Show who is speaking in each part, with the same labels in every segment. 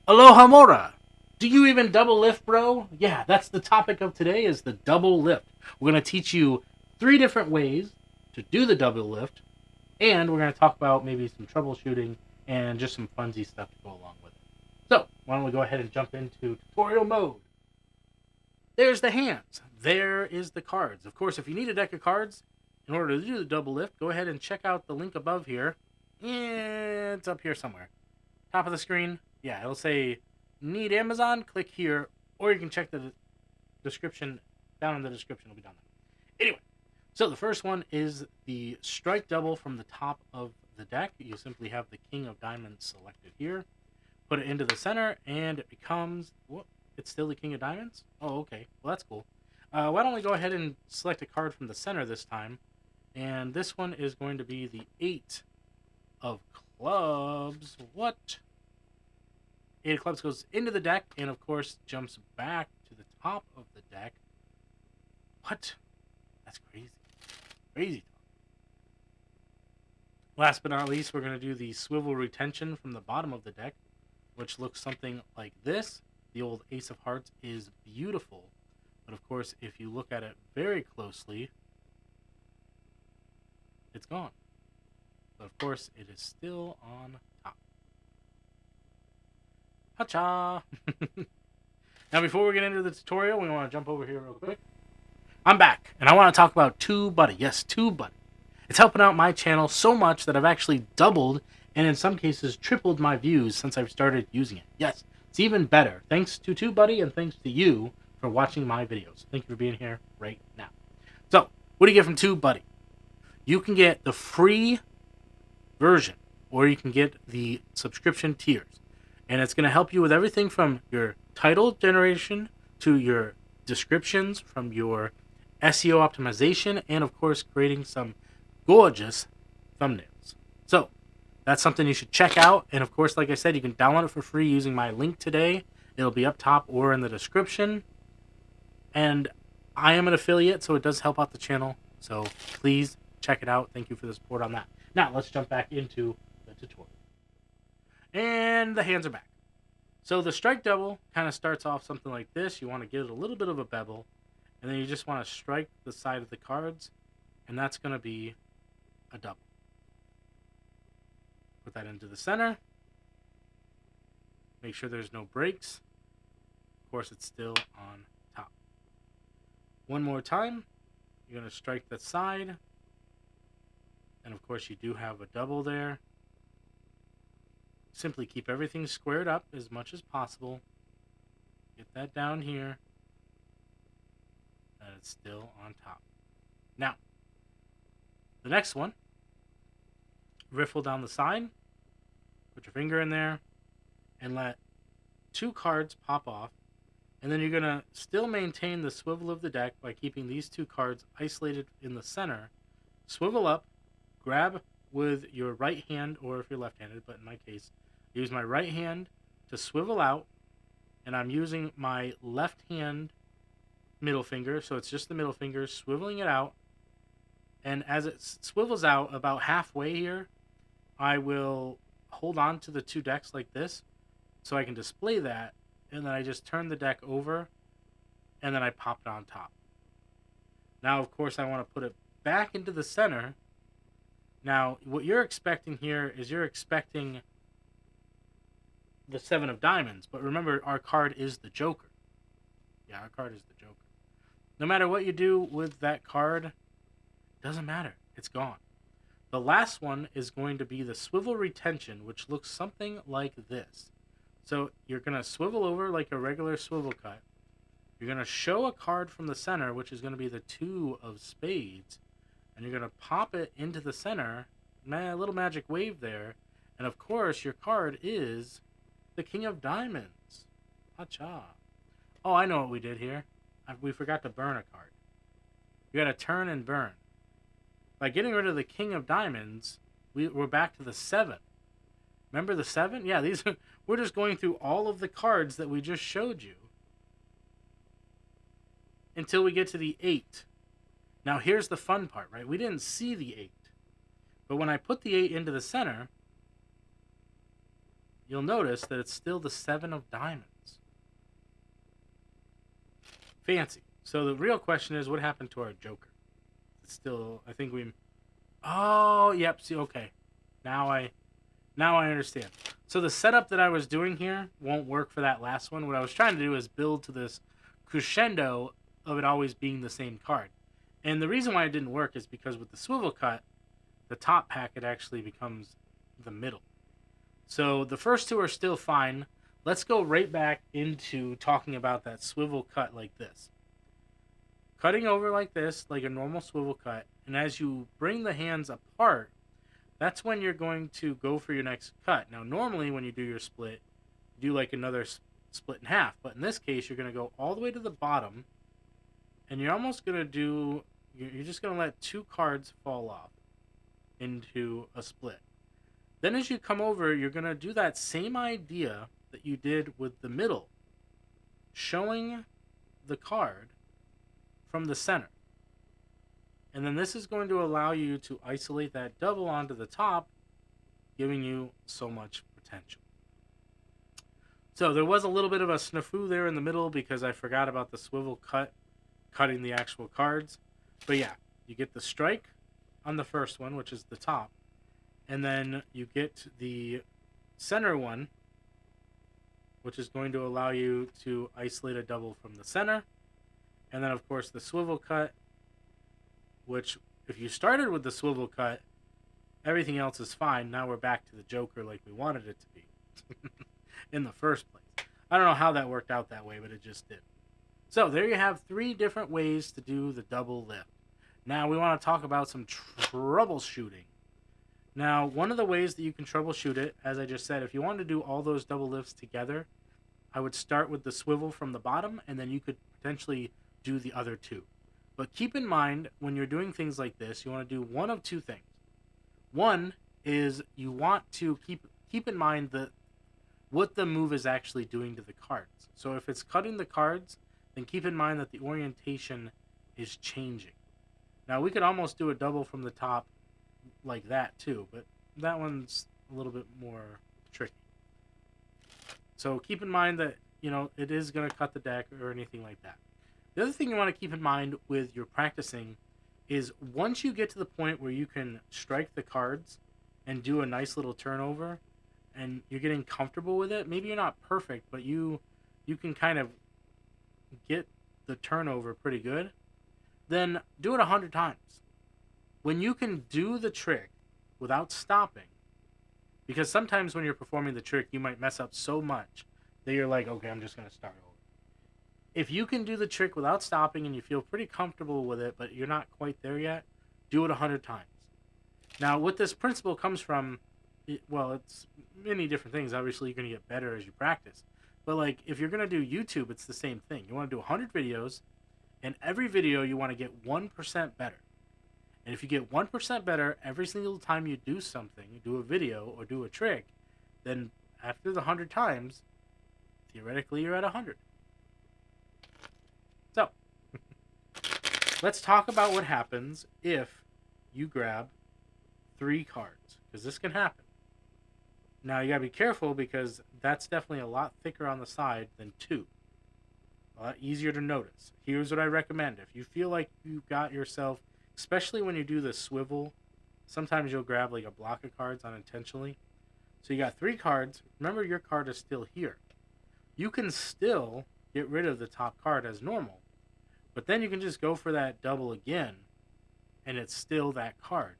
Speaker 1: Aloha Mora! Do you even double lift, bro? Yeah, that's the topic of today is the double lift. We're going to teach you 3 different ways to do the double lift, and we're going to talk about maybe some troubleshooting and just some funsy stuff to go along with it. So, why don't we go ahead and jump into tutorial mode. There's the hands. There is the cards. Of course, if you need a deck of cards in order to do the double lift, go ahead and check out the link above here. It's up here somewhere. Top of the screen. Yeah, it'll say need Amazon. Click here, or you can check the description down in the description. It'll be down there. Anyway, so the first one is the strike double from the top of the deck. You simply have the King of Diamonds selected here. Put it into the center, and it becomes... Whoop, it's still the King of Diamonds? Oh, okay. Well, that's cool. Why don't we go ahead and select a card from the center this time. And this one is going to be the 8 of Clubs. What? 8 of Clubs goes into the deck, and of course jumps back to the top of the deck. What? That's crazy. Crazy. Last but not least, we're going to do the swivel retention from the bottom of the deck, which looks something like this. The old Ace of Hearts is beautiful, but of course, if you look at it very closely, it's gone. But of course, it is still on top. Ha-cha! Now, before we get into the tutorial, we want to jump over here real quick. I'm back, and I want to talk about TubeBuddy. Yes, TubeBuddy. It's helping out my channel so much that I've actually doubled, and in some cases, tripled my views since I've started using it. Yes, it's even better. Thanks to TubeBuddy, and thanks to you for watching my videos. Thank you for being here right now. So, what do you get from TubeBuddy? You can get the free version, or you can get the subscription tiers. And it's going to help you with everything from your title generation to your descriptions, from your SEO optimization, and of course creating some gorgeous thumbnails. So that's something you should check out. And of course, like I said, you can download it for free using my link today. It'll be up top or in the description. And I am an affiliate, so it does help out the channel. So please check it out. Thank you for the support on that. Now let's jump back into the tutorial. And the hands are back. So the strike double kind of starts off something like this. You want to give it a little bit of a bevel, and then you just want to strike the side of the cards, and that's going to be a double. Put that into the center. Make sure there's no breaks. Of course, it's still on top. One more time. You're going to strike the side, and of course you do have a double there. Simply keep everything squared up as much as possible. Get that down here. And it's still on top. Now, the next one. Riffle down the side. Put your finger in there. And let 2 cards pop off. And then you're going to still maintain the swivel of the deck by keeping these 2 cards isolated in the center. Swivel up. Grab with your right hand, or if you're left-handed, but in my case, use my right hand to swivel out, and I'm using my left hand middle finger, so it's just the middle finger, swiveling it out, and as it swivels out about halfway here, I will hold on to the 2 decks like this, so I can display that, and then I just turn the deck over, and then I pop it on top. Now, of course, I want to put it back into the center. Now, what you're expecting here is you're expecting the 7 of Diamonds, but remember, our card is the Joker. Yeah, our card is the Joker. No matter what you do with that card, it doesn't matter. It's gone. The last one is going to be the swivel retention, which looks something like this. So you're going to swivel over like a regular swivel cut. You're going to show a card from the center, which is going to be the 2 of Spades, and you're going to pop it into the center, a little magic wave there, and of course your card is the King of Diamonds. Ha-cha. Oh, I know what we did here. We forgot to burn a card. You gotta turn and burn. By getting rid of the King of Diamonds, we're back to the 7. Remember the 7? Yeah, we're just going through all of the cards that we just showed you until we get to the 8. Now here's the fun part, right? We didn't see the 8. But when I put the 8 into the center, you'll notice that it's still the 7 of diamonds. Fancy. So the real question is, what happened to our joker? It's still, I think we... Oh, yep. See, okay. Now I understand. So the setup that I was doing here won't work for that last one. What I was trying to do is build to this crescendo of it always being the same card. And the reason why it didn't work is because with the swivel cut, the top packet actually becomes the middle. So the first two are still fine. Let's go right back into talking about that swivel cut like this. Cutting over like this, like a normal swivel cut, and as you bring the hands apart, that's when you're going to go for your next cut. Now, normally when you do your split, you do like another split in half, but in this case, you're going to go all the way to the bottom, and you're almost going to do, you're just going to let 2 cards fall off into a split. Then as you come over, you're going to do that same idea that you did with the middle, showing the card from the center. And then this is going to allow you to isolate that double onto the top, giving you so much potential. So there was a little bit of a snafu there in the middle because I forgot about the swivel cut, cutting the actual cards. But yeah, you get the strike on the first one, which is the top. And then you get the center one, which is going to allow you to isolate a double from the center. And then, of course, the swivel cut, which, if you started with the swivel cut, everything else is fine. Now we're back to the joker like we wanted it to be in the first place. I don't know how that worked out that way, but it just did. So there you have 3 different ways to do the double lift. Now we want to talk about some troubleshooting. Now, one of the ways that you can troubleshoot it, as I just said, if you want to do all those double lifts together, I would start with the swivel from the bottom, and then you could potentially do the other 2. But keep in mind, when you're doing things like this, you want to do one of 2 things. One is you want to keep in mind what the move is actually doing to the cards. So if it's cutting the cards, then keep in mind that the orientation is changing. Now, we could almost do a double from the top like that too, but that one's a little bit more tricky. So keep in mind that, it is going to cut the deck or anything like that. The other thing you want to keep in mind with your practicing is once you get to the point where you can strike the cards and do a nice little turnover and you're getting comfortable with it, maybe you're not perfect, but you can kind of get the turnover pretty good, then do it 100 times. When you can do the trick without stopping, because sometimes when you're performing the trick, you might mess up so much that you're like, okay, I'm just going to start over. If you can do the trick without stopping and you feel pretty comfortable with it, but you're not quite there yet, do it 100 times. Now, what this principle comes from, it's many different things. Obviously, you're going to get better as you practice. But, like, if you're going to do YouTube, it's the same thing. You want to do 100 videos, and every video you want to get 1% better. And if you get 1% better every single time you do something, you do a video or do a trick, then after the 100 times, theoretically, you're at 100. So, let's talk about what happens if you grab 3 cards, because this can happen. Now, you gotta be careful because that's definitely a lot thicker on the side than 2. A lot easier to notice. Here's what I recommend. If you feel like you got yourself, especially when you do the swivel, sometimes you'll grab like a block of cards unintentionally. So you got 3 cards. Remember, your card is still here. You can still get rid of the top card as normal, but then you can just go for that double again, and it's still that card.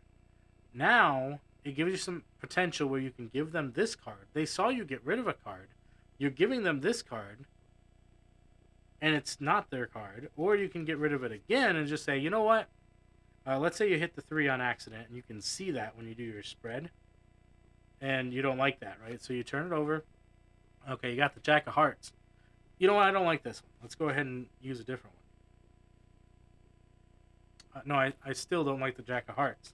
Speaker 1: Now, it gives you some potential where you can give them this card. They saw you get rid of a card. You're giving them this card, and it's not their card. Or you can get rid of it again and just say, you know what? Let's say you hit the 3 on accident, and you can see that when you do your spread. And you don't like that, right? So you turn it over. Okay, you got the Jack of Hearts. You know what? I don't like this one. Let's go ahead and use a different one. No, I still don't like the Jack of Hearts.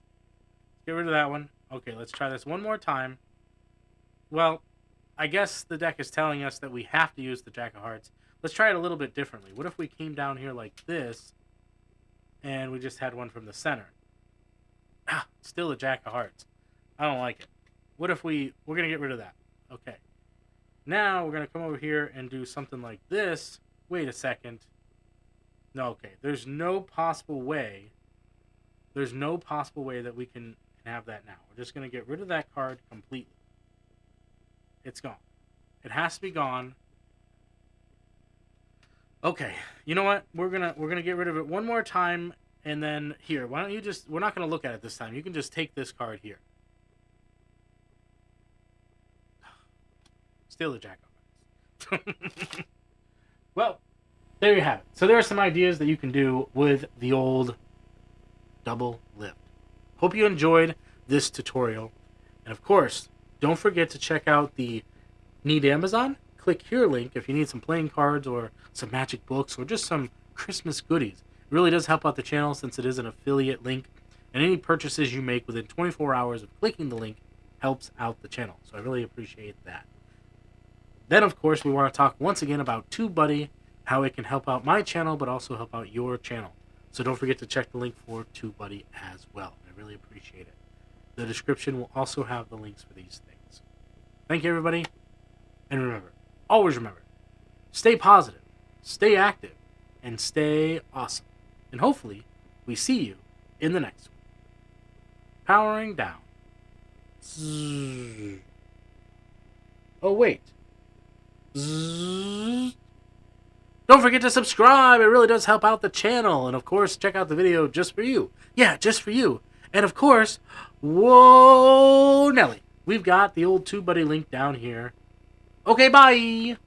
Speaker 1: Get rid of that one. Okay, let's try this one more time. Well, I guess the deck is telling us that we have to use the Jack of Hearts. Let's try it a little bit differently. What if we came down here like this, and we just had one from the center? Still a Jack of Hearts. I don't like it. What if we're going to get rid of that. Okay. Now we're going to come over here and do something like this. Wait a second. No, okay. There's no possible way. There's no possible way that we can have that now. We're just going to get rid of that card completely. It's gone. It has to be gone. Okay. You know what? We're gonna get rid of it one more time, and then here. Why don't you just? We're not going to look at it this time. You can just take this card here. Steal the jack of hearts. Well, there you have it. So there are some ideas that you can do with the old double lift. Hope you enjoyed this tutorial. And of course, don't forget to check out the Need Amazon? Click here link if you need some playing cards or some magic books or just some Christmas goodies. It really does help out the channel since it is an affiliate link. And any purchases you make within 24 hours of clicking the link helps out the channel. So I really appreciate that. Then, of course, we want to talk once again about TubeBuddy, how it can help out my channel, but also help out your channel. So don't forget to check the link for TubeBuddy as well. I really appreciate it. The description will also have the links for these things. Thank you, everybody. And remember, always remember, stay positive, stay active, and stay awesome. And hopefully, we see you in the next one. Powering down. Zzz. Oh, wait. Zzz. Don't forget to subscribe. It really does help out the channel. And of course, check out the video just for you. Yeah, just for you. And of course, whoa, Nelly. We've got the old TubeBuddy link down here. Okay, bye.